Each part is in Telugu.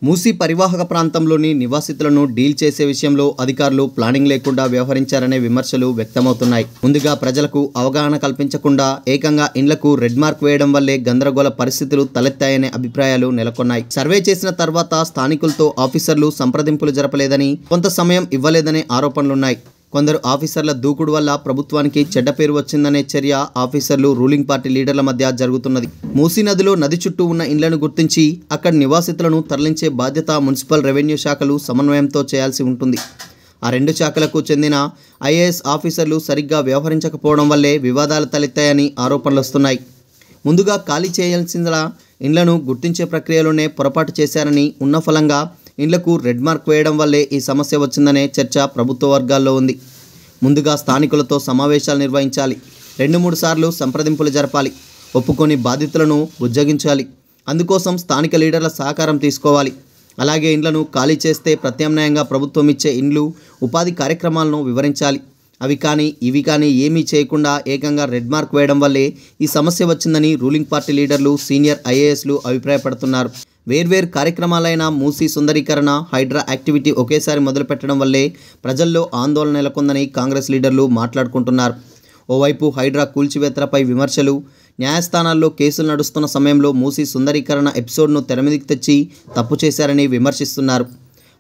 మూసీ పరివాహక ప్రాంతంలోని నివాసితులను డీల్ చేసే విషయంలో అధికారులు ప్లానింగ్ లేకుండా వ్యవహరించారనే విమర్శలు వ్యక్తమవుతున్నాయి. ముందుగా ప్రజలకు అవగాహన కల్పించకుండా ఏకంగా ఇండ్లకు రెడ్ మార్క్ వేయడం వల్లే గందరగోళ పరిస్థితులు తలెత్తాయనే అభిప్రాయాలు నెలకొన్నాయి. సర్వే చేసిన తర్వాత స్థానికులతో ఆఫీసర్లు సంప్రదింపులు జరపలేదని, కొంత సమయం ఇవ్వలేదనే ఆరోపణలున్నాయి. కొందరు ఆఫీసర్ల దూకుడు వల్ల ప్రభుత్వానికి చెడ్డ పేరు వచ్చిందనే చర్య ఆఫీసర్లు, రూలింగ్ పార్టీ లీడర్ల మధ్య జరుగుతున్నది. మూసీ నదిలో నది చుట్టూ ఉన్న ఇండ్లను గుర్తించి అక్కడి నివాసితులను తరలించే బాధ్యత మున్సిపల్, రెవెన్యూ శాఖలు సమన్వయంతో చేయాల్సి ఉంటుంది. ఆ రెండు శాఖలకు చెందిన ఐఏఎస్ ఆఫీసర్లు సరిగ్గా వ్యవహరించకపోవడం వల్లే వివాదాలు తలెత్తాయని ఆరోపణలు వస్తున్నాయి. ముందుగా ఖాళీ చేయాల్సిన ఇండ్లను గుర్తించే ప్రక్రియలోనే పొరపాటు చేశారని, ఉన్న ఫలంగా ఇండ్లకు రెడ్ మార్క్ వేయడం వల్లే ఈ సమస్య వచ్చిందనే చర్చ ప్రభుత్వ వర్గాల్లో ఉంది. ముందుగా స్థానికులతో సమావేశాలు నిర్వహించాలి. 2-3 సార్లు సంప్రదింపులు జరపాలి. ఒప్పుకొని బాధితులను బుజ్జగించాలి. అందుకోసం స్థానిక లీడర్ల సహకారం తీసుకోవాలి. అలాగే ఇండ్లను ఖాళీ చేస్తే ప్రత్యామ్నాయంగా ప్రభుత్వం ఇచ్చే ఇండ్లు, ఉపాధి కార్యక్రమాలను వివరించాలి. అవి కానీ ఇవి కానీ ఏమీ చేయకుండా ఏకంగా రెడ్ మార్క్ వేయడం వల్లే ఈ సమస్య వచ్చిందని రూలింగ్ పార్టీ లీడర్లు, సీనియర్ ఐఏఎస్లు అభిప్రాయపడుతున్నారు. వేర్వేరు కార్యక్రమాలైన మూసీ సుందరీకరణ, హైడ్రా యాక్టివిటీ ఒకేసారి మొదలుపెట్టడం వల్లే ప్రజల్లో ఆందోళన నెలకొందని కాంగ్రెస్ లీడర్లు మాట్లాడుకుంటున్నారు. ఓవైపు హైడ్రా కూల్చివేతలపై విమర్శలు, న్యాయస్థానాల్లో కేసులు నడుస్తున్న సమయంలో మూసీ సుందరీకరణ ఎపిసోడ్ను తెరమీదికి తెచ్చి తప్పు చేశారని విమర్శిస్తున్నారు.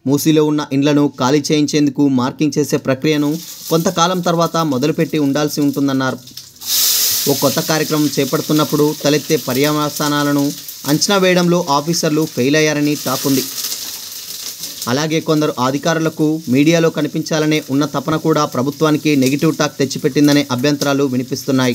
మూసీలో ఉన్న ఇండ్లను ఖాళీ చేయించేందుకు మార్కింగ్ చేసే ప్రక్రియను కొంతకాలం తర్వాత మొదలుపెట్టి ఉండాల్సి ఉంటుందన్నారు. ఓ కొత్త కార్యక్రమం చేపడుతున్నప్పుడు తలెత్తే పర్యవసానాలను అంచనా వేయడంలో ఆఫీసర్లు ఫెయిల్ అయ్యారని టాక్ ఉంది. అలాగే కొందరు అధికారులకు మీడియాలో కనిపించాలనే ఉన్న తపన కూడా ప్రభుత్వానికి నెగిటివ్ టాక్ తెచ్చిపెట్టిందనే అభ్యంతరాలు వినిపిస్తున్నాయి.